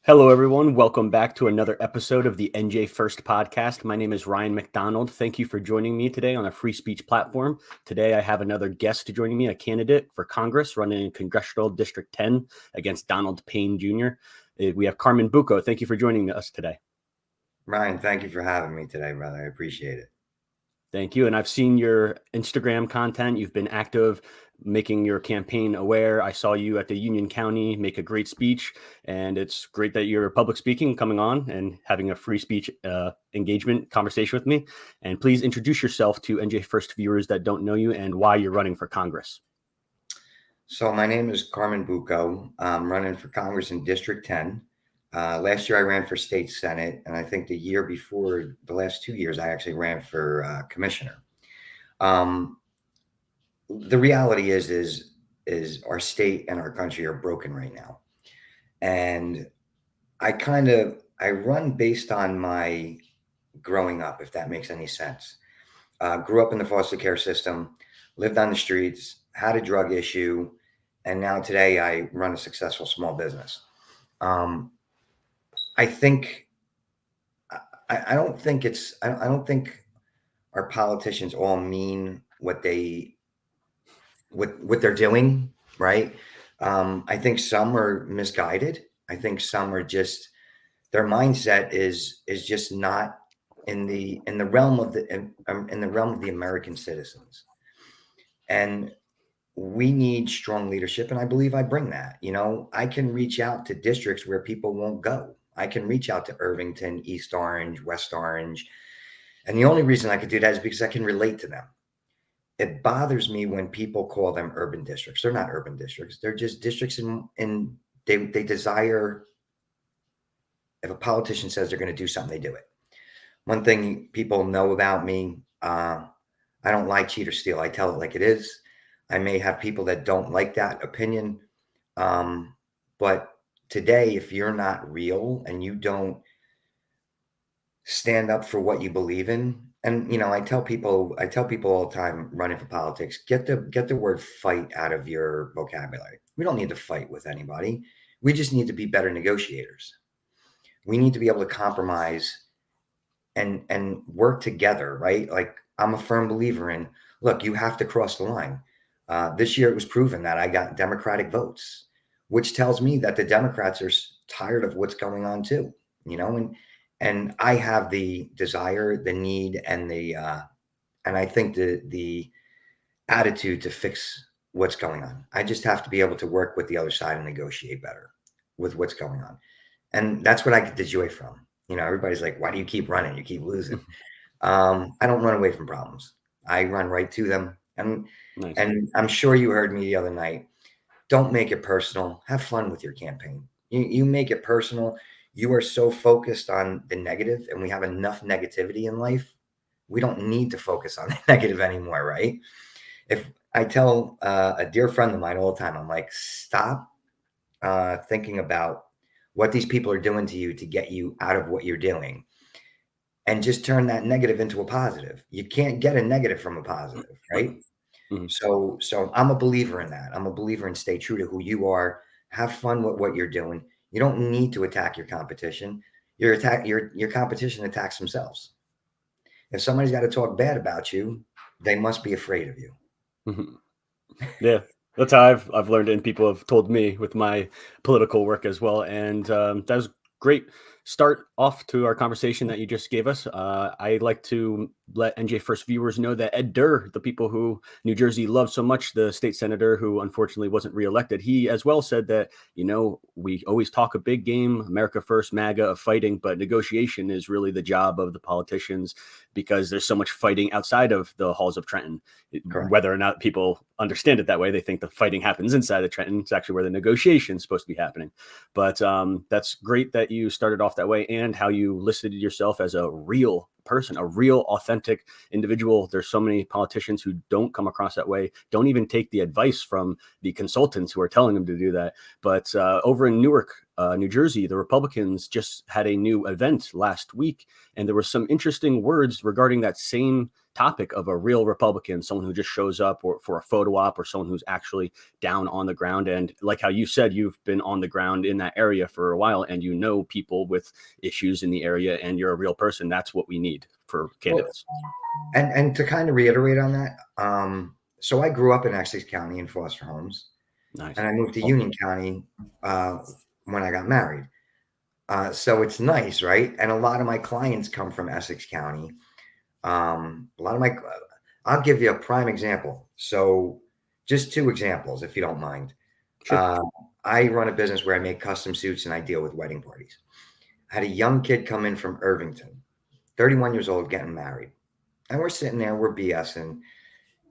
Hello, everyone. Welcome back to another episode of the NJ1ST podcast. My name is Ryan McDonald. Thank you for joining me today on a free speech platform. Today, I have another guest joining me, a candidate for Congress running in Congressional District 10 against Donald Payne Jr. We have Carmen Bucco. Thank you for joining us today. Ryan, thank you for having me today, brother. I appreciate it. Thank you. And I've seen your Instagram content. You've been active, making your campaign aware. I saw you at the Union County make a great speech, and it's great that you're public speaking, coming on and having a free speech engagement conversation with me. And please introduce yourself to NJ1ST viewers that don't know you and why you're running for Congress. So my name is Carmen Bucco. I'm running for Congress in District 10. Last year I ran for state senate, and I think the year before, the last 2 years, I actually ran for commissioner. The reality is our state and our country are broken right now, and I run based on my growing up, if that makes any sense. Grew up in the foster care system, lived on the streets, had a drug issue, and now today I run a successful small business. I think I don't think I don't think our politicians all mean what they're doing, right? I think some are misguided. I think some are just their mindset is just not in the realm of the realm of the American citizens, and we need strong leadership, and I believe I bring that. I can reach out to districts where people won't go. I can reach out to Irvington, East Orange, West Orange, and the only reason I could do that is because I can relate to them. It bothers me when people call them urban districts. They're not urban districts. They're just districts in they desire. If a politician says they're going to do something, they do it. One thing people know about me, I don't lie, cheat, or steal. I tell it like it is. I may have people that don't like that opinion. But today, if you're not real and you don't stand up for what you believe in, and I tell people all the time running for politics, get the word fight out of your vocabulary. We don't need to fight with anybody. We just need to be better negotiators. We need to be able to compromise and work together, right? Like, I'm a firm believer in, look, you have to cross the line. This year it was proven that I got Democratic votes, which tells me that the Democrats are tired of what's going on too, and I have the desire, the need, and I think the attitude to fix what's going on. I just have to be able to work with the other side and negotiate better with what's going on. And that's what I get the joy from. Everybody's like, why do you keep running? You keep losing. I don't run away from problems. I run right to them. Nice. And I'm sure you heard me the other night. Don't make it personal. Have fun with your campaign. You make it personal. You are so focused on the negative, and we have enough negativity in life. We don't need to focus on the negative anymore, right? If I tell a dear friend of mine all the time, I'm like, stop thinking about what these people are doing to you to get you out of what you're doing, and just turn that negative into a positive. You can't get a negative from a positive, right? Mm-hmm. So I'm a believer in that. I'm a believer in stay true to who you are. Have fun with what you're doing. You don't need to attack your competition. Your competition attacks themselves. If somebody's got to talk bad about you, they must be afraid of you. Mm-hmm. Yeah. That's how I've learned, and people have told me with my political work as well. And that was great start off to our conversation that you just gave us. I like to let NJ1ST viewers know that Ed Durr, the people who New Jersey loves so much, the state senator who unfortunately wasn't reelected, he as well said that, we always talk a big game, America first, MAGA, of fighting, but negotiation is really the job of the politicians, because there's so much fighting outside of the halls of Trenton. Correct. Whether or not people understand it that way, they think the fighting happens inside of Trenton. It's actually where the negotiation is supposed to be happening. But that's great that you started off that way, and how you listed yourself as a real person, a real authentic individual. There's so many politicians who don't come across that way, don't even take the advice from the consultants who are telling them to do that. But over in Newark, New Jersey, the Republicans just had a new event last week, and there were some interesting words regarding that same topic of a real Republican, someone who just shows up or for a photo op, or someone who's actually down on the ground. And like how you said, you've been on the ground in that area for a while, and you know people with issues in the area, and you're a real person. That's what we need for candidates. And to kind of reiterate on that, so I grew up in Essex County in foster homes, Nice. and I moved to Union County when I got married. So it's nice, right? And a lot of my clients come from Essex County. I'll give you a prime example. So just two examples, if you don't mind. Sure. I run a business where I make custom suits and I deal with wedding parties. I had a young kid come in from Irvington, 31 years old, getting married. And we're sitting there, we're BSing.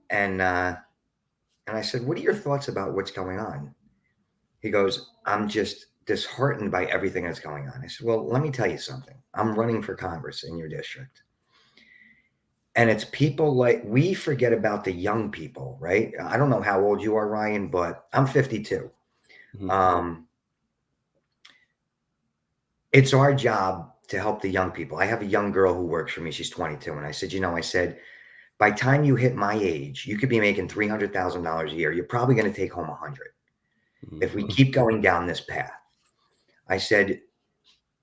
And I said, "What are your thoughts about what's going on?" He goes, "I'm just disheartened by everything that's going on." I said, "Well, let me tell you something. I'm running for Congress in your district. And it's people like, we forget about the young people, right? I don't know how old you are, Ryan, but I'm 52. Mm-hmm. It's our job to help the young people. I have a young girl who works for me. She's 22. And I said, by the time you hit my age, you could be making $300,000 a year. You're probably going to take home 100 if we keep going down this path. I said,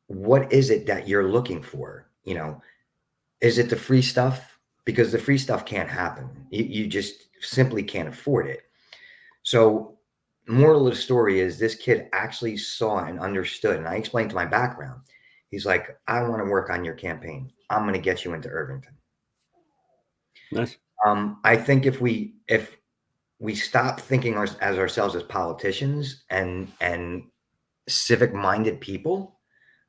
what is it that you're looking for? Is it the free stuff? Because the free stuff can't happen. You just simply can't afford it. So moral of the story is this kid actually saw and understood. And I explained to my background. He's like, "I want to work on your campaign. I'm going to get you into Irvington." Nice. I think if we stop thinking as ourselves as politicians and civic minded people,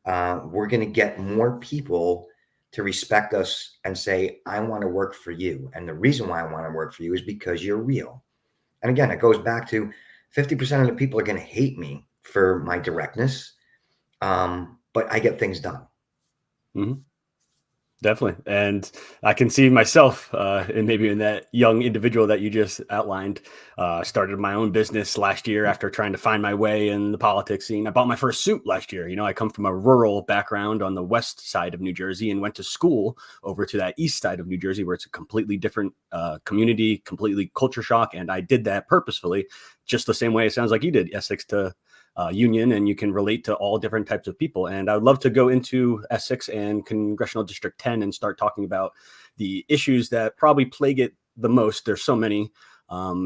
we're going to get more people to respect us and say, "I want to work for you. And the reason why I want to work for you is because you're real." And again, it goes back to 50% of the people are going to hate me for my directness. But I get things done. Mm-hmm. Definitely. And I can see myself and maybe in that young individual that you just outlined. Started my own business last year after trying to find my way in the politics scene. I bought my first suit last year. I come from a rural background on the west side of New Jersey and went to school over to that east side of New Jersey, where it's a completely different community, completely culture shock. And I did that purposefully, just the same way it sounds like you did, Essex to Union, and you can relate to all different types of people. And I would love to go into Essex and Congressional District 10 and start talking about the issues that probably plague it the most. There's so many,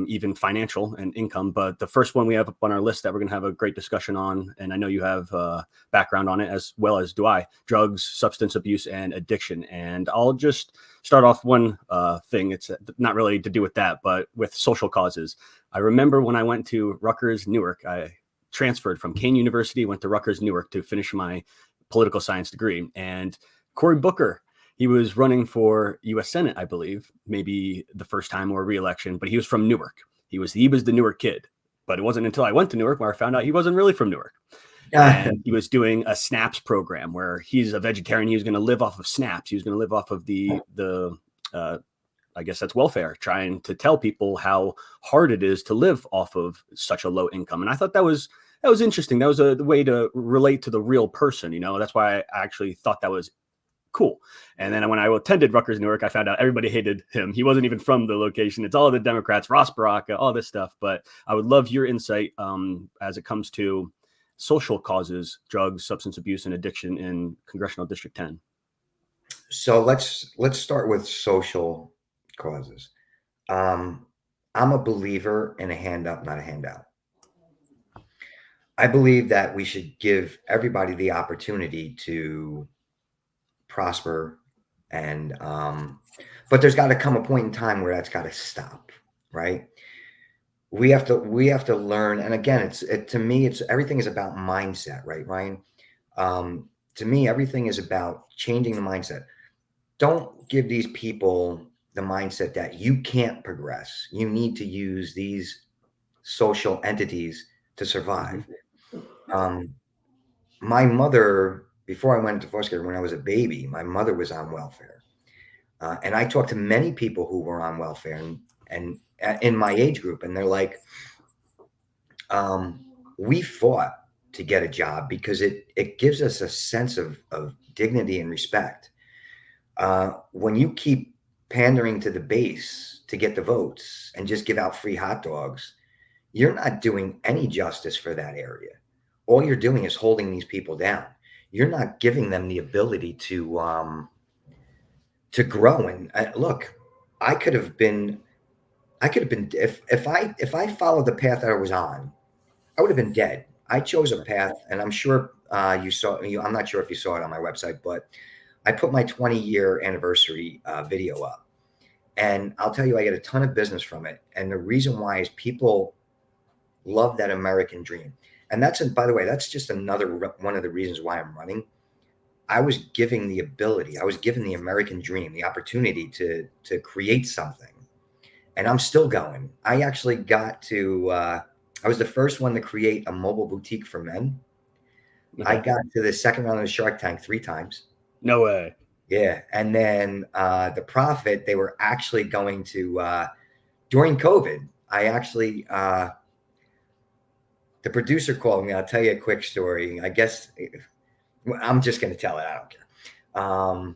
even financial and income. But the first one we have up on our list that we're going to have a great discussion on, and I know you have background on it as well as do I, drugs, substance abuse, and addiction. And I'll just start off one thing. It's not really to do with that, but with social causes. I remember when I went to Rutgers, Newark, I transferred from Kane University, went to Rutgers, Newark to finish my political science degree. And Cory Booker, he was running for U.S. Senate, I believe, maybe the first time or re-election, but he was from Newark. He was the Newark kid. But it wasn't until I went to Newark where I found out he wasn't really from Newark. And he was doing a SNAPS program where he's a vegetarian. He was going to live off of SNAPS. He was going to live off of the I guess that's welfare, trying to tell people how hard it is to live off of such a low income. And I thought that was interesting. That was a way to relate to the real person. That's why I actually thought that was cool. And then when I attended Rutgers, Newark, I found out everybody hated him. He wasn't even from the location. It's all the Democrats, Ross Baraka, all this stuff. But I would love your insight as it comes to social causes, drugs, substance abuse, and addiction in Congressional District 10. So let's start with social causes. I'm a believer in a hand up, not a handout. I believe that we should give everybody the opportunity to prosper, and but there's got to come a point in time where that's got to stop, right? We have to learn, and again, to me, it's everything is about mindset, right, Ryan? To me, everything is about changing the mindset. Don't give these people the mindset that you can't progress. You need to use these social entities to survive. My mother, before I went to foster care, when I was a baby, my mother was on welfare. And I talked to many people who were on welfare and in my age group, and they're like, we fought to get a job because it gives us a sense of dignity and respect. When you keep pandering to the base to get the votes and just give out free hot dogs, you're not doing any justice for that area. All you're doing is holding these people down. You're not giving them the ability to grow. And look, I could have been, if I followed the path that I was on, I would have been dead. I chose a path, and I'm sure you saw. I'm not sure if you saw it on my website, but I put my 20-year anniversary video up, and I'll tell you, I get a ton of business from it. And the reason why is people love that American dream. And by the way, that's just another one of the reasons why I'm running. I was given the American dream, the opportunity to create something, and I'm still going. I actually got to. I was the first one to create a mobile boutique for men. Okay. I got to the second round of the Shark Tank 3 times. No way. Yeah, and then the Profit, they were actually going to during COVID. I actually the producer called me. I'll tell you a quick story. I guess I'm just going to tell it. I don't care.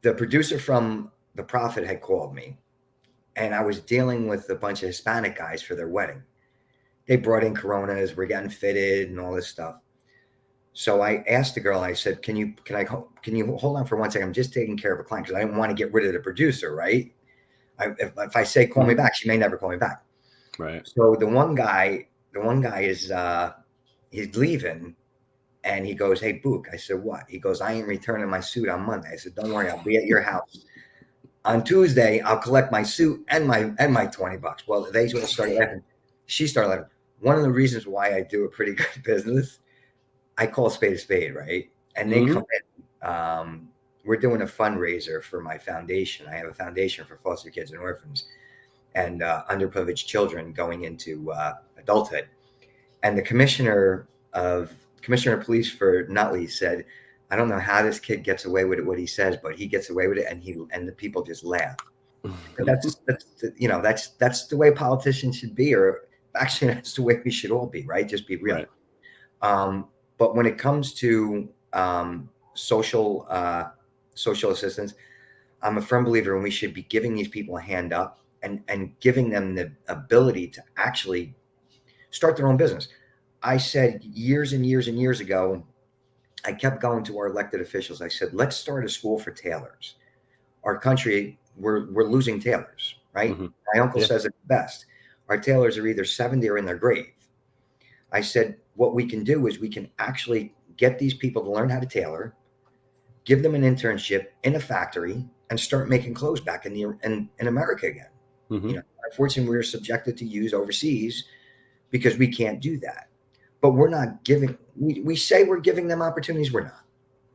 The producer from The Profit had called me, and I was dealing with a bunch of Hispanic guys for their wedding. They brought in Coronas, we're getting fitted and all this stuff. So I asked the girl, I said, can you hold on for 1 second? I'm just taking care of a client, because I didn't want to get rid of the producer, right? If I say call me back, she may never call me back. Right. So the one guy is he's leaving, and he goes, "Hey, Book." I said, "What?" He goes, "I ain't returning my suit on Monday." I said, "Don't worry, I'll be at your house on Tuesday. I'll collect my suit and my $20." Well, they all started laughing. She started laughing. One of the reasons why I do a pretty good business, I call a spade, right? And they come in. We're doing a fundraiser for my foundation. I have a foundation for foster kids and orphans and underprivileged children going into adulthood. And the commissioner of police for Nutley said, "I don't know how this kid gets away with it, what he says, but he gets away with it," and the people just laugh. That's the way politicians should be, or actually that's the way we should all be, right? Just be real. Right. But when it comes to social assistance, I'm a firm believer in we should be giving these people a hand up and giving them the ability to actually start their own business. I said years and years and years ago, I kept going to our elected officials. I said, let's start a school for tailors. Our country, we're losing tailors, right? Mm-hmm. My uncle says it best. Our tailors are either 70 or in their grave. I said, what we can do is we can actually get these people to learn how to tailor, give them an internship in a factory, and start making clothes back in America again. Mm-hmm. Unfortunately, we're subjected to use overseas because we can't do that. But we're not giving. We say we're giving them opportunities. We're not.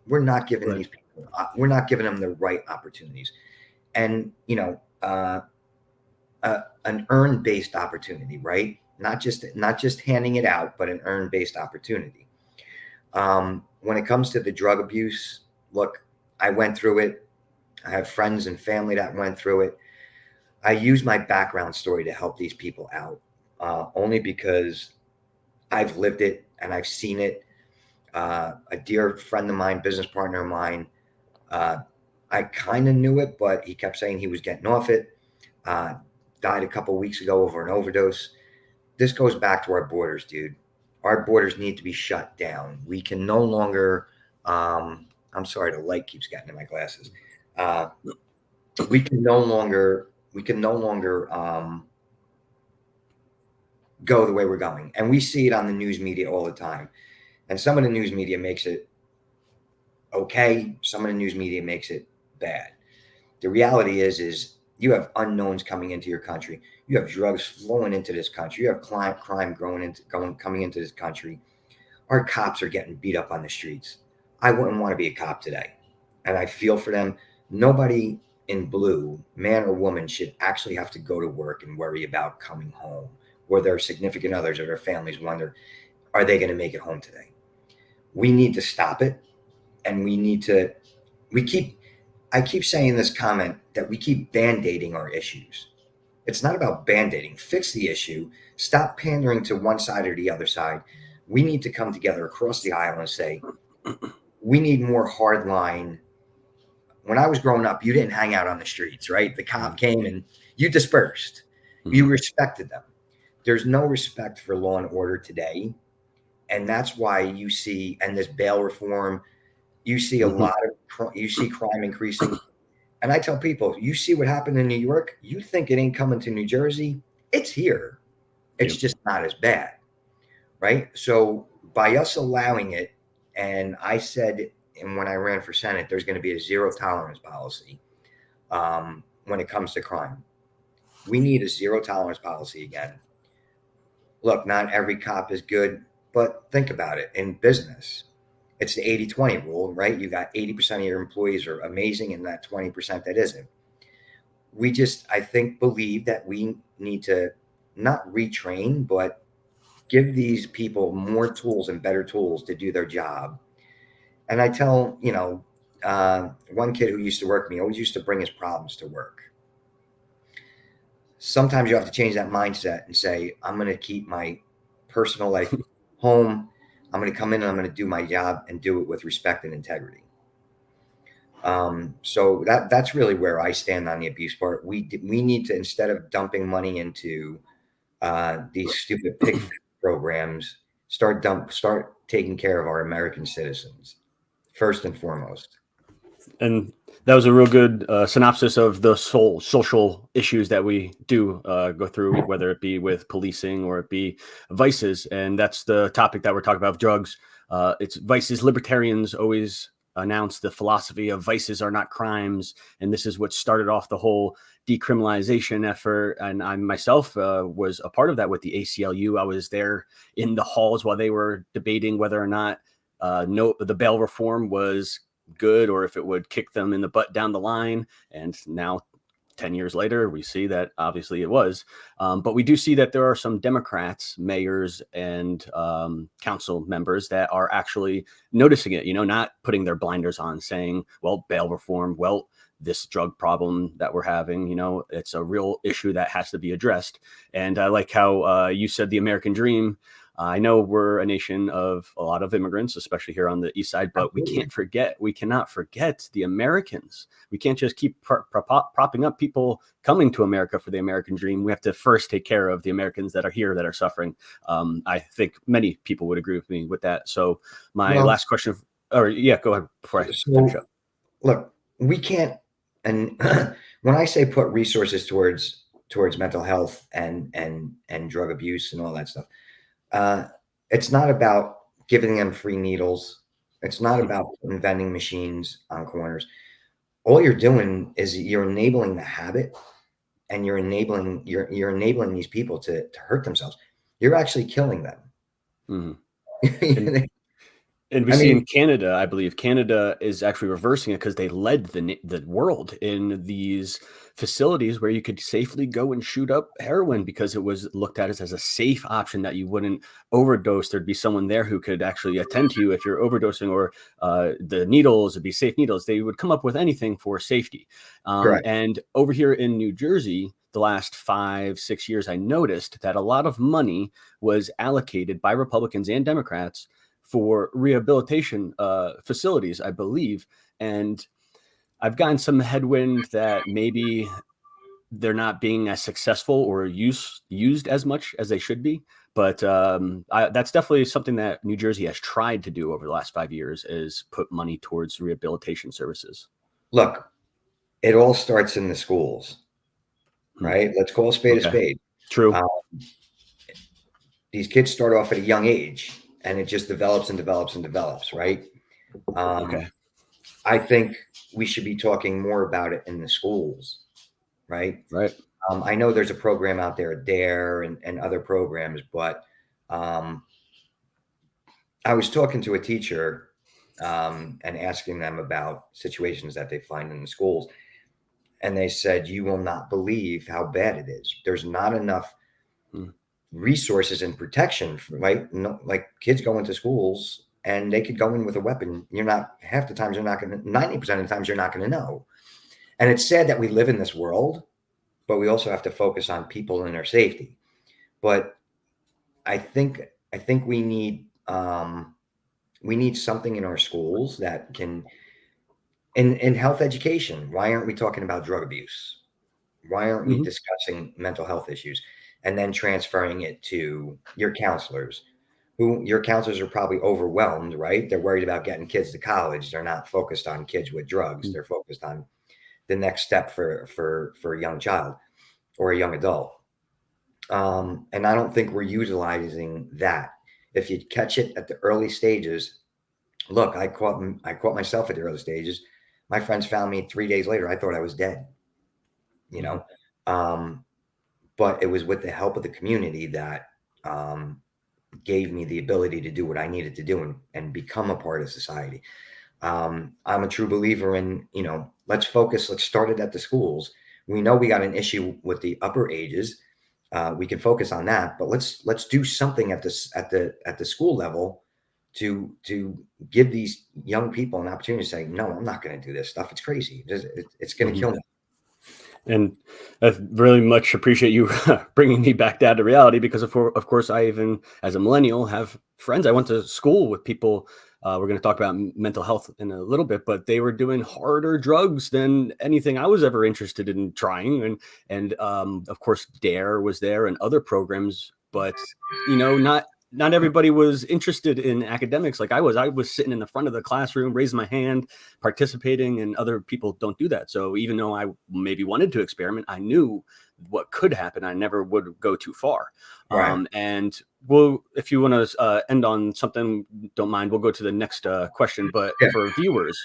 We're not giving these people. We're not giving them the right opportunities, and an earn-based opportunity, right? Not just handing it out, but an earn-based opportunity. When it comes to the drug abuse, look, I went through it. I have friends and family that went through it. I use my background story to help these people out, only because I've lived it and I've seen it. A dear friend of mine, business partner of mine, I kind of knew it, but he kept saying he was getting off it. Died a couple of weeks ago over an overdose. This goes back to our borders, dude. Our borders need to be shut down. We can no longer. I'm sorry, the light keeps getting in my glasses. We can no longer go the way we're going. And we see it on the news media all the time. And some of the news media makes it okay. Some of the news media makes it bad. The reality is you have unknowns coming into your country. You have drugs flowing into this country. You have crime coming into this country. Our cops are getting beat up on the streets. I wouldn't want to be a cop today. And I feel for them. Nobody in blue, man or woman, should actually have to go to work and worry about coming home, where their significant others or their families wonder, are they going to make it home today? We need to stop it. And I keep saying this comment that we keep band-aiding our issues. It's not about band-aiding. Fix the issue. Stop pandering to one side or the other side. We need to come together across the aisle and say, we need more hardline. when I was growing up, you didn't hang out on the streets, right? The cop came and you dispersed. You respected them. There's no respect for law and order today. And that's why you see, and this bail reform, you see a lot of, you see crime increasing. And I tell people, you see what happened in New York, you think it ain't coming to New Jersey. It's here. It's just not as bad, right? So by us allowing it, and I said, and when I ran for Senate, there's going to be a zero tolerance policy when it comes to crime. We need a zero tolerance policy again. Look, not every cop is good, but think about it. In business, it's the 80-20 rule, right? You got 80% of your employees are amazing and that 20% that isn't. We just, I think, believe that we need to not retrain, but give these people more tools and better tools to do their job. And I tell, one kid who used to work with me always used to bring his problems to work. Sometimes you have to change that mindset and say, I'm going to keep my personal life home. I'm going to come in and I'm going to do my job and do it with respect and integrity. So that's really where I stand on the abuse part. We need to, instead of dumping money into these stupid pig programs, start taking care of our American citizens first and foremost. And that was a real good synopsis of the social issues that we do go through, whether it be with policing or it be vices. And that's the topic that we're talking about, drugs. It's vices. Libertarians always announce the philosophy of vices are not crimes. And this is what started off the whole decriminalization effort. And I myself was a part of that with the ACLU. I was there in the halls while they were debating whether or not the bail reform was good or if it would kick them in the butt down the line. And now 10 years later, we see that obviously it was. But we do see that there are some Democrats, mayors and council members that are actually noticing it, not putting their blinders on saying, well, bail reform, well, this drug problem that we're having, it's a real issue that has to be addressed. And I like how you said the American dream. I know we're a nation of a lot of immigrants, especially here on the east side, but we cannot forget the Americans. We can't just keep propping up people coming to America for the American dream. We have to first take care of the Americans that are here that are suffering. I think many people would agree with me with that. So my last question, go ahead before I finish up. Look, we can't, and when I say put resources towards mental health and drug abuse and all that stuff, it's not about giving them free needles. It's not about putting vending machines on corners. All you're doing is you're enabling the habit, and you're enabling these people to hurt themselves. You're actually killing them. And we see in Canada, I believe Canada is actually reversing it because they led the world in these facilities where you could safely go and shoot up heroin because it was looked at as a safe option that you wouldn't overdose. There'd be someone there who could actually attend to you if you're overdosing, or the needles would be safe needles. They would come up with anything for safety. And over here in New Jersey, the last 5-6 years, I noticed that a lot of money was allocated by Republicans and Democrats for rehabilitation facilities, I believe. And I've gotten some headwind that maybe they're not being as successful or used as much as they should be. But that's definitely something that New Jersey has tried to do over the last 5 years, is put money towards rehabilitation services. Look, it all starts in the schools, right? Let's call a spade a spade. True. These kids start off at a young age, and it just develops and develops and develops, right? I think we should be talking more about it in the schools, right? Right. I know there's a program out there, DARE and other programs, but I was talking to a teacher and asking them about situations that they find in the schools. And they said, you will not believe how bad it is. There's not enough resources and protection, right? No, like kids go into schools and they could go in with a weapon. Half the times you're not going to, 90% of the times you're not going to know. And it's sad that we live in this world, but we also have to focus on people and their safety. But I think we need something in our schools that can in health education, why aren't we talking about drug abuse? Why aren't we Mhm. discussing mental health issues and then transferring it to your counselors? Who your counselors are probably overwhelmed, right? They're worried about getting kids to college. They're not focused on kids with drugs. Mm. They're focused on the next step for a young child or a young adult. And I don't think we're utilizing that. If you catch it at the early stages, look, I caught myself at the early stages. My friends found me 3 days later. I thought I was dead, you Mhm. know. Um, but it was with the help of the community that gave me the ability to do what I needed to do and become a part of society. I'm a true believer in, let's focus, let's start it at the schools. We know we got an issue with the upper ages. We can focus on that, but let's do something at the school level to give these young people an opportunity to say, no, I'm not going to do this stuff. It's crazy. It's going to Mhm. kill me. And I really much appreciate you bringing me back down to reality because, of course, I even, as a millennial, have friends. I went to school with people. We're going to talk about mental health in a little bit, but they were doing harder drugs than anything I was ever interested in trying. And of course, Dare was there and other programs, but not everybody was interested in academics like I was. I was sitting in the front of the classroom, raising my hand, participating, and other people don't do that. So even though I maybe wanted to experiment, I knew what could happen. I never would go too far. Right. And we'll, if you want to end on something, don't mind, we'll go to the next question. But Yeah. for viewers,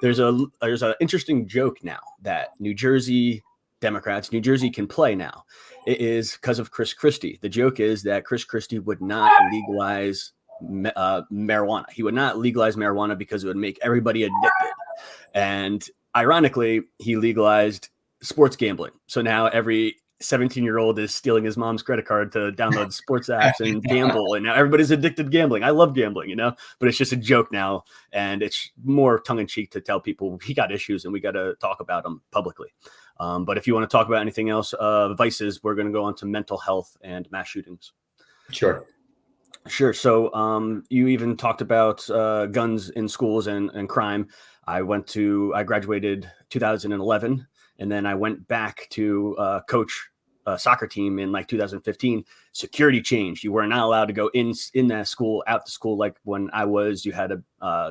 there's an interesting joke now that New Jersey Democrats, New Jersey can play now. It is because of Chris Christie. The joke is that Chris Christie would not legalize marijuana. He would not legalize marijuana because it would make everybody addicted. And ironically, he legalized sports gambling. So now every 17-year-old is stealing his mom's credit card to download sports apps and gamble. And now everybody's addicted to gambling. I love gambling, but it's just a joke now. And it's more tongue in cheek to tell people he got issues and we got to talk about them publicly. But if you want to talk about anything else, vices, we're going to go on to mental health and mass shootings. Sure. Sure. So you even talked about guns in schools and crime. I graduated 2011, and then I went back to coach a soccer team in like 2015. Security changed. You were not allowed to go in that school, out the school like when I was. You had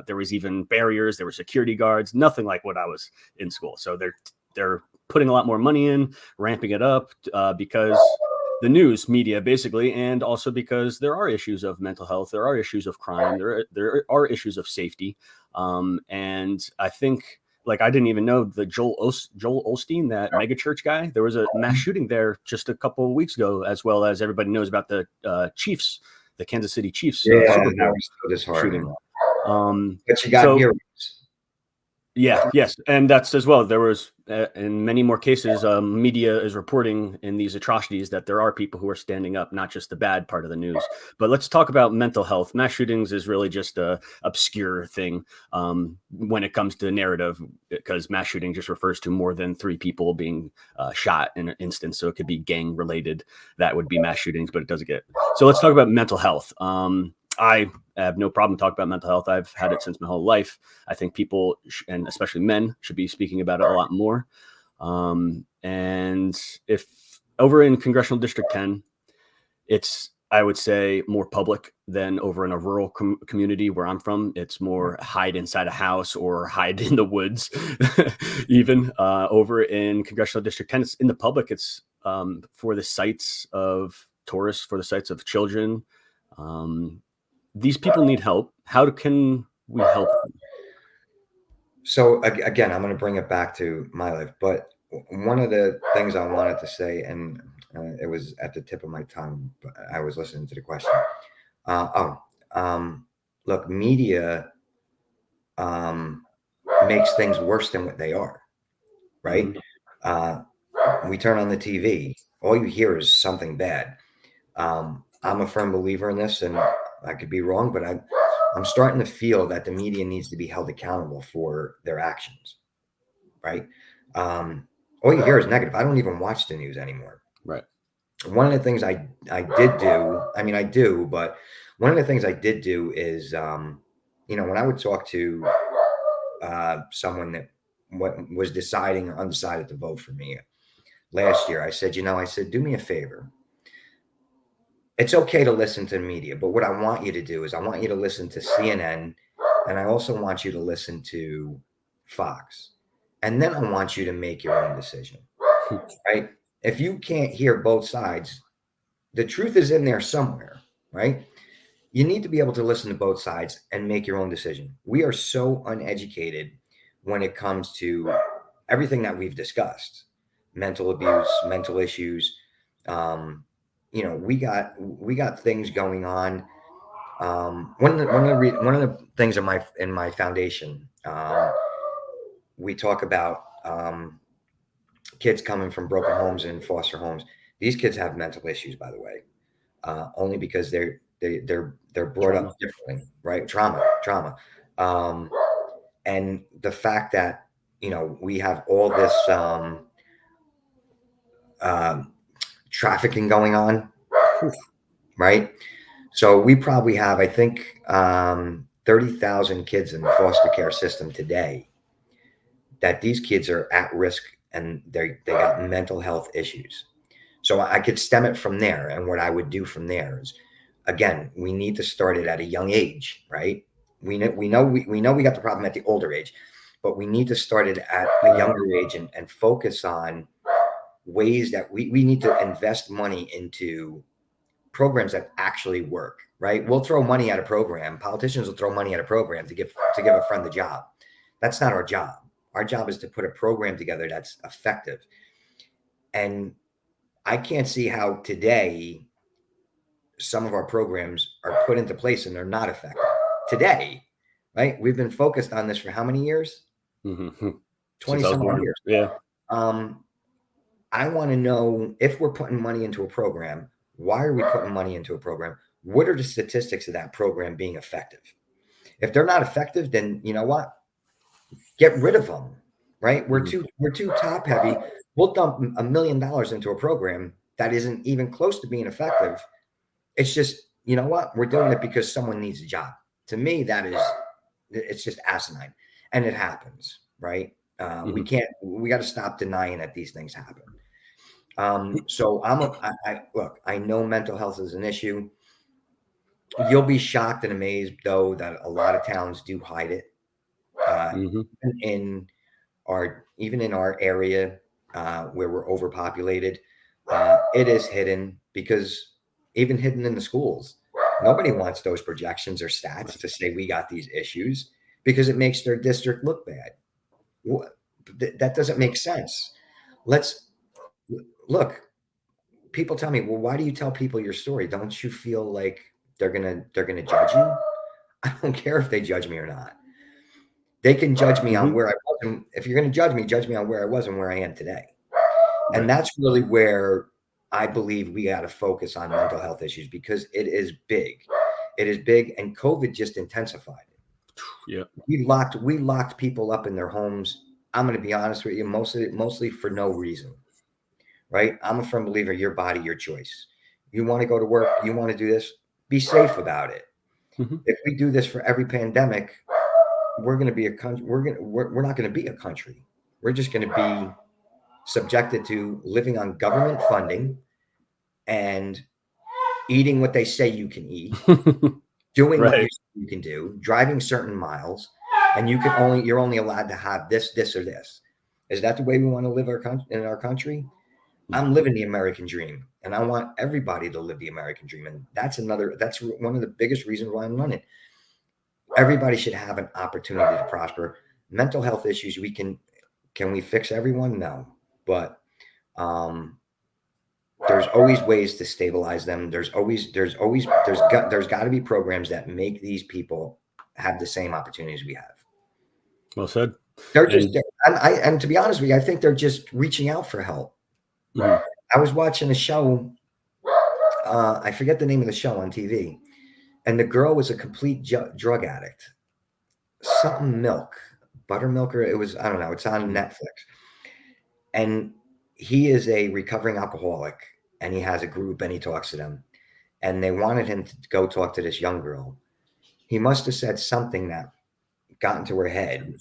there was even barriers. There were security guards. Nothing like what I was in school. So they're putting a lot more money in, ramping it up because the news media basically, and also because there are issues of mental health, there are issues of crime, there are issues of safety, and I think like I didn't even know the Joel Osteen, that mega church guy. There was a mass shooting there just a couple of weeks ago, as well as everybody knows about the Chiefs, the Kansas City Chiefs Yeah, Super that Bowl was so disheartening. shooting. Um, But you got so heroes. yeah, yes, and that's as well. There was, in many more cases, media is reporting in these atrocities that there are people who are standing up, not just the bad part of the news. But let's talk about mental health. Mass shootings is really just a obscure thing when it comes to the narrative, because mass shooting just refers to more than 3 people being shot in an instance. So it could be gang related. That would be mass shootings, but it doesn't get. So let's talk about mental health. I have no problem talking about mental health. I've had it since my whole life. I think people, and especially men, should be speaking about it a lot more. And if over in Congressional District 10, it's, I would say, more public than over in a rural community where I'm from. It's more hide inside a house or hide in the woods. Even over in Congressional District 10, it's in the public. It's for the sites of tourists, for the sites of children. These people need help. How can we help them? So again, I'm going to bring it back to my life, but one of the things I wanted to say, and it was at the tip of my tongue, but I was listening to the question. Uh, Look, media um, makes things worse than what they are, right? Mhm. Uh, we turn on the TV, all you hear is something bad. I'm a firm believer in this, and I could be wrong, but I'm starting to feel that the media needs to be held accountable for their actions, right? Um, all you hear is negative. I don't even watch the news anymore. Right. One of the things I did do, I mean, I do, but one of the things I did do is, when I would talk to someone that was deciding or undecided to vote for me last year, I said, I said, do me a favor. It's okay to listen to the media, but what I want you to do is I want you to listen to CNN, and I also want you to listen to Fox. And then I want you to make your own decision, right? If you can't hear both sides, the truth is in there somewhere, right? You need to be able to listen to both sides and make your own decision. We are so uneducated when it comes to everything that we've discussed: mental abuse, mental issues. We got things going on. One of the things in my foundation, we talk about kids coming from broken homes and foster homes. These kids have mental issues, by the way, only because they're brought up differently, right? Trauma, and the fact that we have all this trafficking going on, right? So we probably have, I think, 30,000 kids in the foster care system today. That these kids are at risk and they got mental health issues. So I could stem it from there, and what I would do from there is, again, we need to start it at a young age, right? We got the problem at the older age, but we need to start it at a younger age and focus on ways that we need to invest money into programs that actually work, right? We'll throw money at a program. Politicians will throw money at a program to give a friend the job. That's not our job. Our job is to put a program together that's effective. And I can't see how today some of our programs are put into place and they're not effective today, right? We've been focused on this for how many years? 20 some odd years. Yeah. I want to know, if we're putting money into a program, why are we putting money into a program? What are the statistics of that program being effective? If they're not effective, then you know what? Get rid of them, right? We're too top heavy. We'll dump $1 million into a program that isn't even close to being effective. It's just, you know what? We're doing it because someone needs a job. To me, it's just asinine, and it happens, right? We got to stop denying that these things happen. So look, I know mental health is an issue. You'll be shocked and amazed, though, that a lot of towns do hide it. Even in our area, where we're overpopulated, it is hidden, because even hidden in the schools, nobody wants those projections or stats to say we got these issues, because it makes their district look bad. That doesn't make sense. Look. People tell me, well, why do you tell people your story? Don't you feel like they're gonna judge you? I don't care if they judge me or not. They can judge me on where I was. And if you're going to judge me on where I was and where I am today. Right. And that's really where I believe we got to focus on mental health issues, because it is big. It is big, and COVID just intensified it. Yeah. We locked people up in their homes. I'm going to be honest with you, mostly for no reason. Right? I'm a firm believer, your body, your choice. You want to go to work, you want to do this, be safe about it. If we do this for every pandemic, we're going to be a country. We're not going to be a country. We're just going to be subjected to living on government funding and eating what they say you can eat, doing what you can do, driving certain miles, and you're only allowed to have this, or this. Is that the way we want to live in our country? I'm living the American dream, and I want everybody to live the American dream. And that's one of the biggest reasons why I'm running. Everybody should have an opportunity to prosper. Mental health issues, can we fix everyone? No, but there's always ways to stabilize them. There's got to be programs that make these people have the same opportunities we have. Well said. And to be honest with you, I think they're just reaching out for help. I was watching a show. I forget the name of the show on TV, and the girl was a complete drug addict. Something milk, buttermilk, or it was, I don't know. It's on Netflix, and he is a recovering alcoholic, and he has a group, and he talks to them, and they wanted him to go talk to this young girl. He must have said something that got into her head,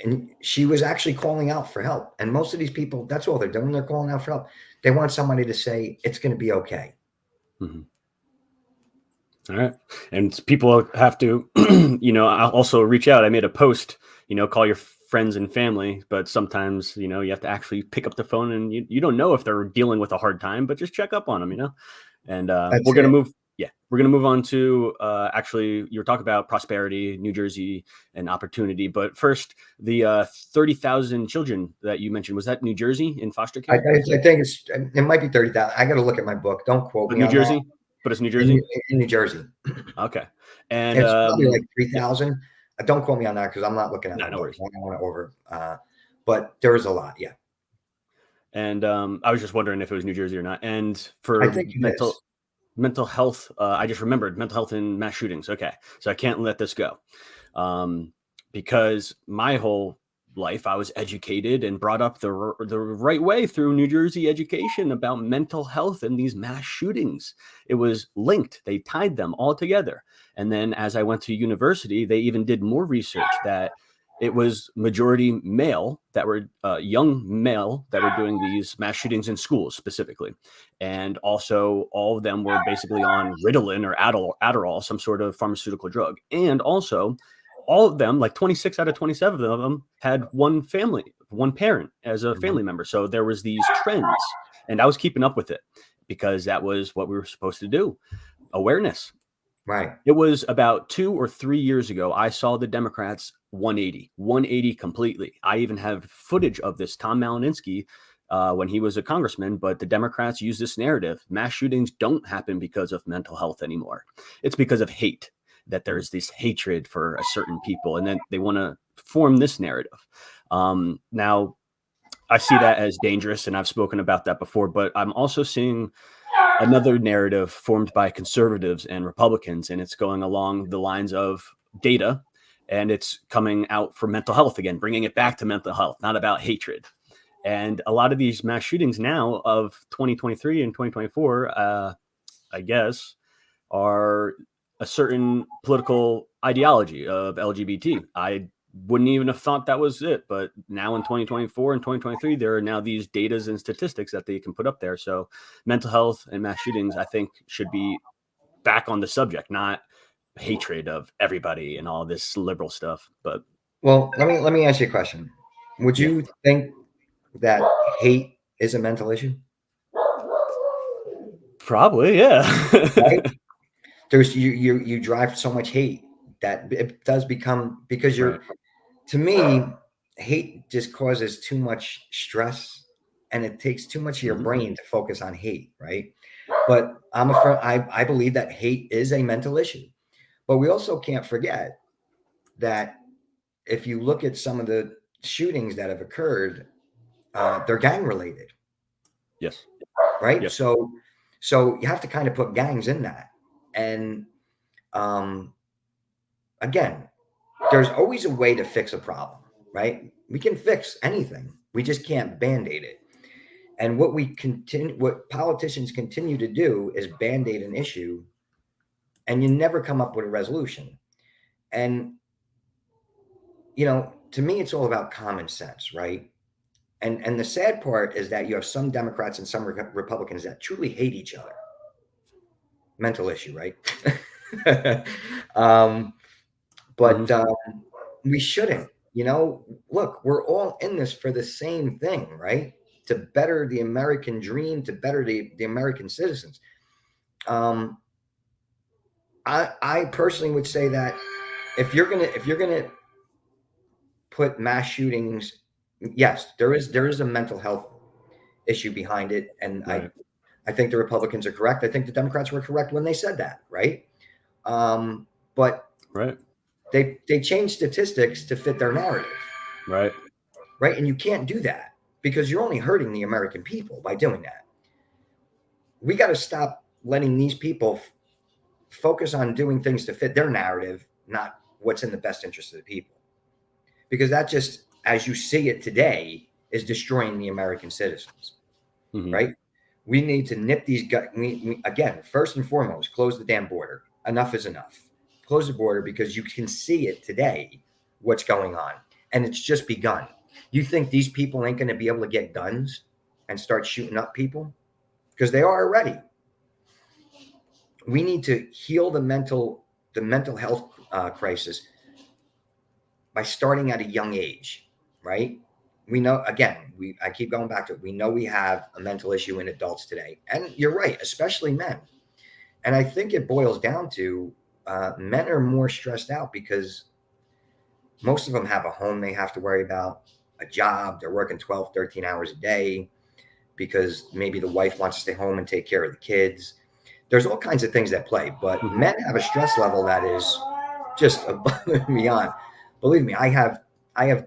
and she was actually calling out for help. And most of these people, that's all they're doing. They're calling out for help. They want somebody to say it's going to be okay. Mm-hmm. All right. And people have to, I'll also reach out. I made a post, call your friends and family, but sometimes, you have to actually pick up the phone and you don't know if they're dealing with a hard time, but just check up on them. And That's we're going to it. move. Yeah, we're going to move on to actually, you were talking about prosperity, New Jersey, and opportunity. But first, the 30,000 children that you mentioned, was that New Jersey in foster I, care? I, I think it might be 30,000. I got to look at my book. Don't quote But me New on that. Jersey? But it's New Jersey? In New Jersey. Okay. And It's probably like yeah, 3,000. Don't quote me on that because I'm not looking at my no book. worries. I don't want to over, but there is a lot. Yeah. And I was just wondering if it was New Jersey or not. And I for think it is. mental health, I just remembered mental health and mass shootings. Okay, so I can't let this go, because my whole life I was educated and brought up the right way through New Jersey education about mental health and these mass shootings. It was linked; they tied them all together. And then as I went to university, they even did more research that it was majority male that were young male that were doing these mass shootings in schools specifically, and also all of them were basically on Ritalin or Adderall, some sort of pharmaceutical drug. And also all of them, like 26 out of 27 of them, had one parent as a Mhm. family member. So there was these trends, and I was keeping up with it because that was what we were supposed to do. Awareness. Right. It was about 2 or 3 years ago, I saw the Democrats 180 completely. I even have footage of this, Tom Malininsky, when he was a congressman, but the Democrats use this narrative. Mass shootings don't happen because of mental health anymore. It's because of hate, that there's this hatred for a certain people, and then they want to form this narrative. Now, I see that as dangerous, and I've spoken about that before, but I'm also seeing another narrative formed by conservatives and Republicans, and it's going along the lines of data, and it's coming out for mental health again, bringing it back to mental health, not about hatred. And a lot of these mass shootings now of 2023 and 2024, I guess, are a certain political ideology of LGBT. I wouldn't even have thought that was it, but now in 2024 and 2023, there are now these datas and statistics that they can put up there. So mental health and mass shootings, I think, should be back on the subject, not hatred of everybody and all this liberal stuff. But Well, let me ask you a question. Would yeah, you think that hate is a mental issue? probably, yeah. Right? There's you drive so much hate that it does become because Right. you're to me, hate just causes too much stress and it takes too much of your Hmm. brain to focus on hate, right? But I believe that hate is a mental issue. But we also can't forget that if you look at some of the shootings that have occurred, they're gang related, Yes. right? Yes. So you have to kind of put gangs in that. And um, again, there's always a way to fix a problem, right? We can fix anything. We just can't band-aid it. And what politicians continue to do is band-aid an issue, and you never come up with a resolution. And to me, it's all about common sense, right? And the sad part is that you have some Democrats and some Republicans that truly hate each other. Mental issue, right? um, but Hmm. we shouldn't. Look, we're all in this for the same thing, right? To better the American dream, to better the American citizens. Um, I personally would say that if you're gonna put mass shootings, yes, there is a mental health issue behind it, and I Right. I think the Republicans are correct. I think the Democrats were correct when they said that, right? But Right. they changed statistics to fit their narrative, Right. right? And you can't do that because you're only hurting the American people by doing that. We got to stop letting these people focus on doing things to fit their narrative, not what's in the best interest of the people. Because that just, as you see it today, is destroying the American citizens, Hmm. right? We need to nip these guys. Again, first and foremost, close the damn border. Enough is enough. Close the border because you can see it today, what's going on. and it's just begun. You think these people ain't going to be able to get guns and start shooting up people? Because they are already. We need to heal the mental health crisis by starting at a young age, right? We know, again, I keep going back to it. We know we have a mental issue in adults today, and you're right, especially men. And I think it boils down to men are more stressed out because most of them have a home they have to worry about, a job. They're working 12, 13 hours a day because maybe the wife wants to stay home and take care of the kids. There's all kinds of things that play, but men have a stress level that is just above and beyond. Believe me, I have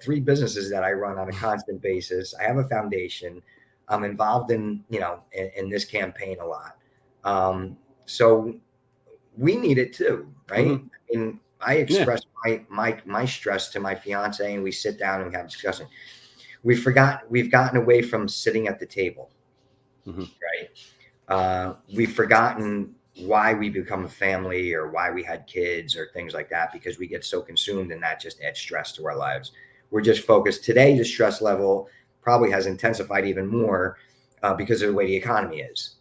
3 businesses that I run on a constant basis. I have a foundation. I'm involved in this campaign a lot. So we need it too, right? Mm-hmm. I mean, I express my stress to my fiance, and we sit down and we have a discussion. We've gotten away from sitting at the table, right? We've forgotten why we become a family or why we had kids or things like that, because we get so consumed and that just adds stress to our lives. We're just focused. Today, the stress level probably has intensified even more because of the way the economy is.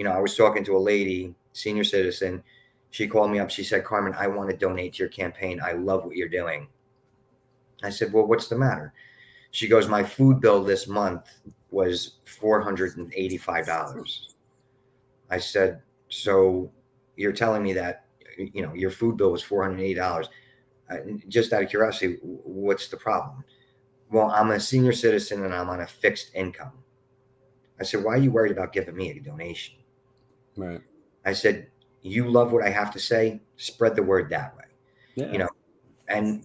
I was talking to a lady, senior citizen. She called me up. She said, "Carmen, I want to donate to your campaign. I love what you're doing." I said, "Well, what's the matter?" She goes, "My food bill this month was $485. I said, "So you're telling me that, your food bill was $480. Just out of curiosity, what's the problem?" "Well, I'm a senior citizen and I'm on a fixed income." I said, "Why are you worried about giving me a donation?" Right. I said, "You love what I have to say. Spread the word that way." Yeah.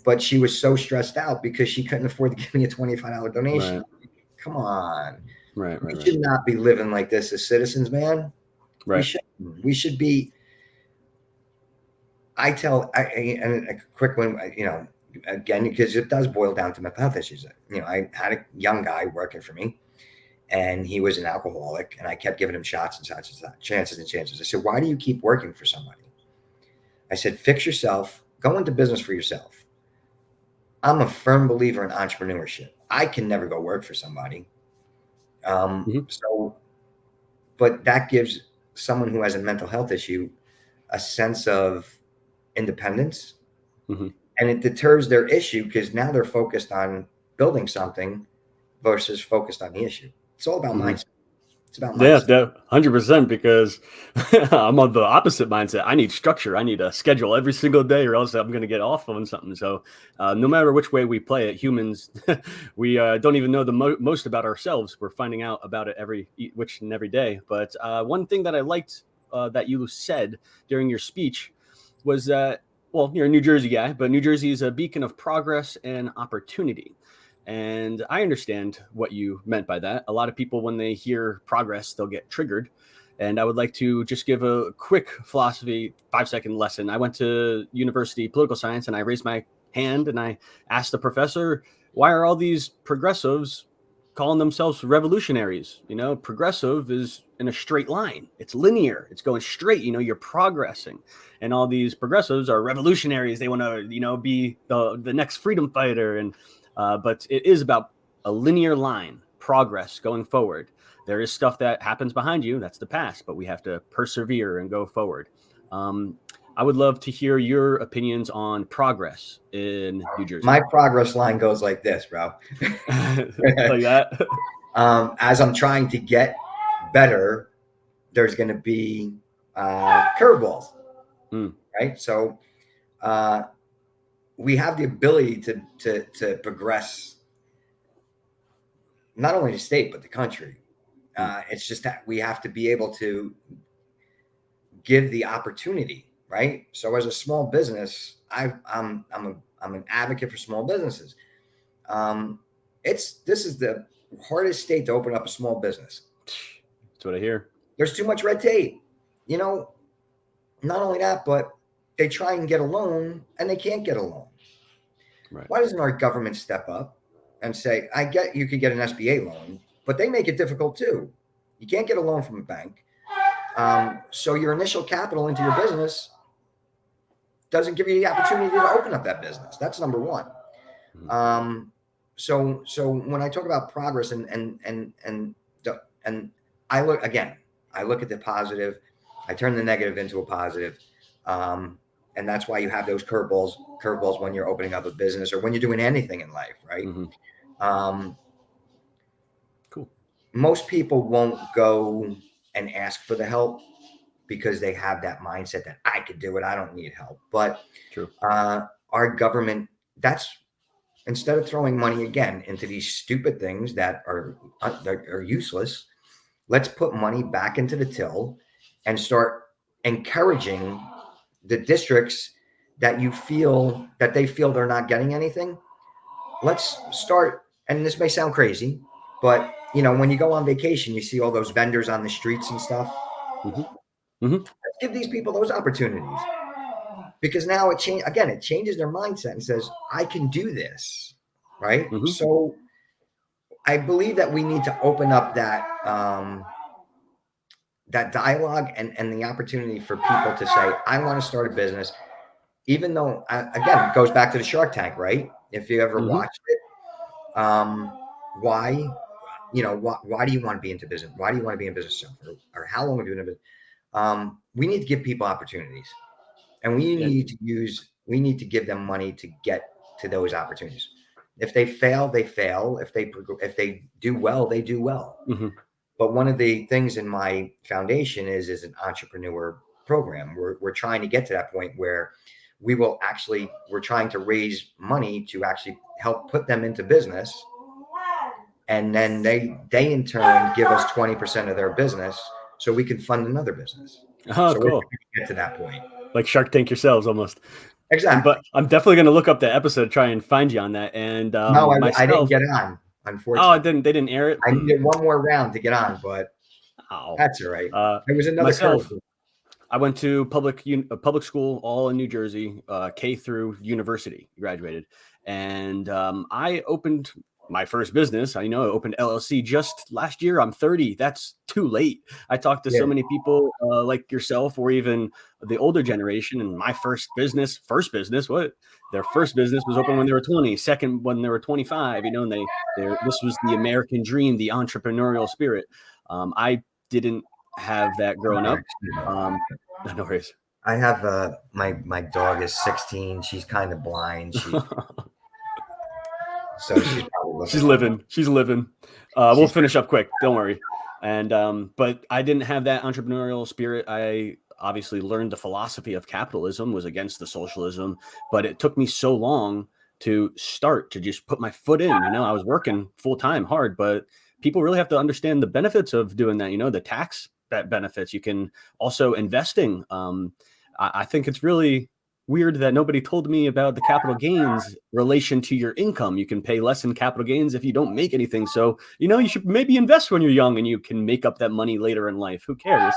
But she was so stressed out because she couldn't afford to give me a $25 donation. Right. Come on. Right. We should not be living like this as citizens, man. Right. We should be. And a quick one, again, because it does boil down to mental health issues. I had a young guy working for me, and he was an alcoholic, and I kept giving him shots and shots and shots, chances and chances. I said, "Why do you keep working for somebody?" I said, "Fix yourself. Go into business for yourself." I'm a firm believer in entrepreneurship. I can never go work for somebody. But that gives someone who has a mental health issue a sense of independence, and it deters their issue because now they're focused on building something versus focused on the issue. It's all about mindset. It's about mindset. Yeah, 100%, because I'm on the opposite mindset. I need structure. I need a schedule every single day, or else I'm going to get off on something. So no matter which way we play it, humans, we don't even know the most about ourselves. We're finding out about it every day. But one thing that I liked that you said during your speech was that, well, you're a New Jersey guy, but New Jersey is a beacon of progress and opportunity. And I understand what you meant by that. A lot of people, when they hear progress, they'll get triggered. And I would like to just give a quick philosophy 5-second lesson. I went to university political science, and I raised my hand and I asked the professor, "Why are all these progressives calling themselves revolutionaries?" Progressive is in a straight line. It's linear. It's going straight. You're progressing. And all these progressives are revolutionaries. They want to, be the next freedom fighter. And but it is about a linear line, progress going forward. There is stuff that happens behind you. That's the past, but we have to persevere and go forward. I would love to hear your opinions on progress in New Jersey. My progress line goes like this, bro. Like that. As I'm trying to get better, there's going to be curveballs, right? So we have the ability to progress not only the state but the country. It's just that we have to be able to give the opportunity, right? So as a small business, I'm an advocate for small businesses. This is the hardest state to open up a small business. That's what I hear. There's too much red tape. Not only that, but they try and get a loan and they can't get a loan. Right. Why doesn't our government step up and say, "I get you could get an SBA loan, but they make it difficult too. You can't get a loan from a bank. So your initial capital into your business doesn't give you the opportunity to open up that business." That's number one. so when I talk about progress and I look again, I look at the positive, I turn the negative into a positive. Um, and that's why you have those curveballs when you're opening up a business or when you're doing anything in life, right? Mm-hmm. Um, Cool. most people won't go and ask for the help because they have that mindset that I could do it, I don't need help. But True. our government, that's instead of throwing money again into these stupid things that are useless, let's put money back into the till and start encouraging the districts that they feel they're not getting anything. Let's start, and this may sound crazy, but when you go on vacation, you see all those vendors on the streets and stuff. Mm-hmm. Mm-hmm. Let's give these people those opportunities because now it changes their mindset and says, I can do this, right? Mm-hmm. So I believe that we need to open up that dialogue and the opportunity for people to say, I want to start a business, even though, again, it goes back to the Shark Tank, right? If you ever Mm-hmm. watched it, why, why do you want to be into business? Why do you want to be in business yourself? Or how long have you been in business? We need to give people opportunities, and we need to give them money to get to those opportunities. If they fail, they fail. If they do well, they do well. Mm-hmm. But one of the things in my foundation is an entrepreneur program. We're trying to get to that point where we're trying to raise money to actually help put them into business. And then they in turn give us 20% of their business so we can fund another business. Oh, So we're cool. trying to get to that point. Like Shark Tank yourselves almost. Exactly. But I'm definitely going to look up the episode, try and find you on that. And No, I didn't myself, get on, oh, unfortunately. they didn't air it. I needed one more round to get on, but Oh, that's all right. There was another curve. myself, I went to public school, all in New Jersey, K through university, graduated, and I opened my first business. I opened LLC just last year. I'm 30. That's too late. I talked to so Yeah. many people like yourself, or even the older generation. And my first business, what their first business was open when they were 20, second when they were 25. And this was the American dream, the entrepreneurial spirit. I didn't have that growing up. Um, no worries. I have my dog is 16. She's kind of blind. So she's probably looking She's at me. living. She's living. We'll She's finish up quick. Don't worry. And but I didn't have that entrepreneurial spirit. I obviously learned the philosophy of capitalism, was against the socialism, but it took me so long to start to just put my foot in. I was working full time, hard, but people really have to understand the benefits of doing that. The tax benefits. You can also investing. I think it's really weird that nobody told me about the capital gains relation to your income. You can pay less in capital gains if you don't make anything. So, you should maybe invest when you're young and you can make up that money later in life. Who cares?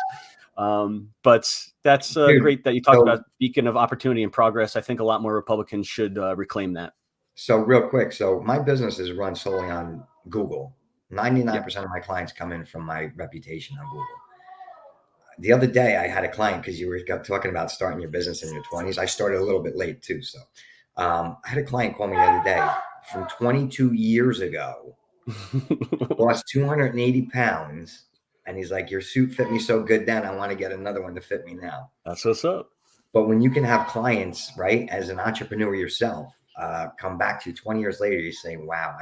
But that's dude. great that you talked So about beacon of opportunity and progress. I think a lot more Republicans should reclaim that. so real quick. So my business is run solely on Google. Yep. 99% of my clients come in from my reputation on Google. The other day I had a client because you were talking about starting your business in your 20s. I started a little bit late too. So I had a client call me the other day from 22 years ago, lost 280 pounds. And he's like, your suit fit me so good then. I want to get another one to fit me now. That's what's up. But when you can have clients, right, as an entrepreneur yourself, come back to you 20 years later, you say, wow,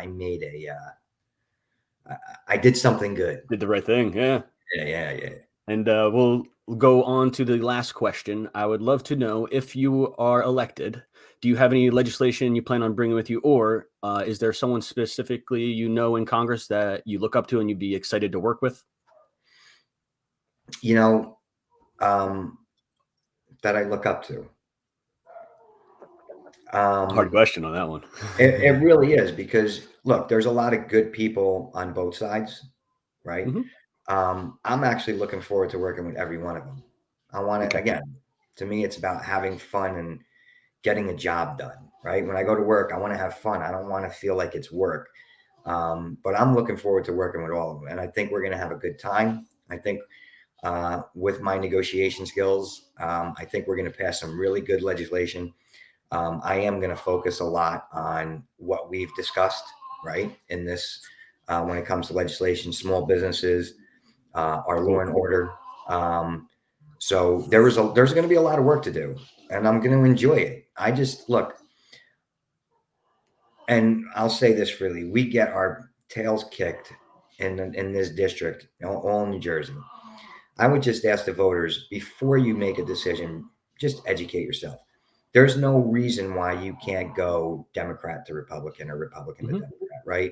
I did something good. Did the right thing. Yeah. Yeah. And we'll go on to the last question. I would love to know, if you are elected, do you have any legislation you plan on bringing with you, or is there someone specifically in Congress that you look up to and you'd be excited to work with? That I look up to. Hard question on that one. It really is because look, there's a lot of good people on both sides, right? Mm-hmm. I'm actually looking forward to working with every one of them. I want to, Okay. again, to me, it's about having fun and getting a job done, right? When I go to work, I want to have fun. I don't want to feel like it's work. But I'm looking forward to working with all of them. And I think we're going to have a good time. I think with my negotiation skills, I think we're going to pass some really good legislation. I am going to focus a lot on what we've discussed, right? In this, when it comes to legislation, small businesses, our law Cool. and order. So there's going to be a lot of work to do, and I'm going to enjoy it. I just look, and I'll say this freely: we get our tails kicked in this district, all in New Jersey. I would just ask the voters, before you make a decision, just educate yourself. There's no reason why you can't go Democrat to Republican or Republican to Democrat, right?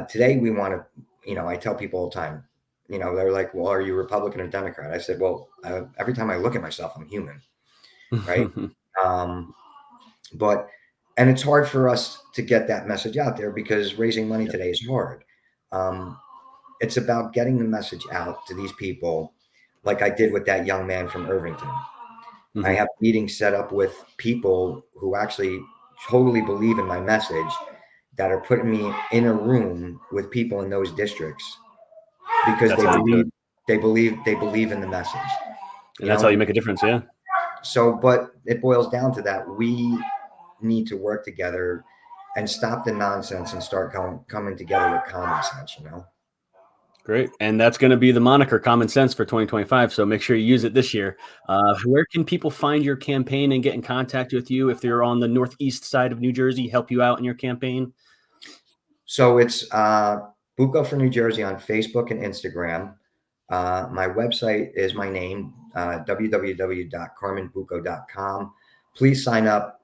Today we want to, I tell people all the time, they're like, well, are you Republican or Democrat? I said, well, every time I look at myself, I'm human, right? And it's hard for us to get that message out there because raising money today is hard. It's about getting the message out to these people, like I did with that young man from Irvington. I have meetings set up with people who actually totally believe in my message, that are putting me in a room with people in those districts because they believe in the message. And that's how you make a difference. Yeah. So, but it boils down to that. We need to work together and stop the nonsense and start coming together with common sense, Great. And that's going to be the moniker Common Sense for 2025. So make sure you use it this year. Where can people find your campaign and get in contact with you if they're on the northeast side of New Jersey, help you out in your campaign? So it's Bucco for New Jersey on Facebook and Instagram. My website is my name, www.carmenbucco.com. Please sign up.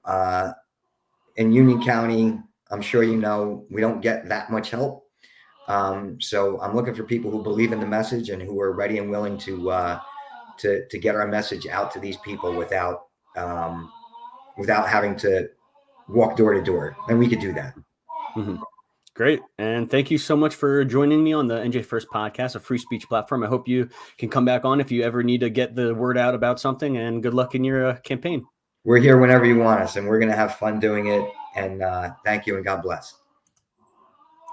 In Union County, I'm sure we don't get that much help. So I'm looking for people who believe in the message and who are ready and willing to get our message out to these people without having to walk door to door. And we could do that. Great. And thank you so much for joining me on the NJ1ST podcast, a free speech platform. I hope you can come back on if you ever need to get the word out about something, and good luck in your campaign. We're here whenever you want us, and we're going to have fun doing it. And thank you, and God bless.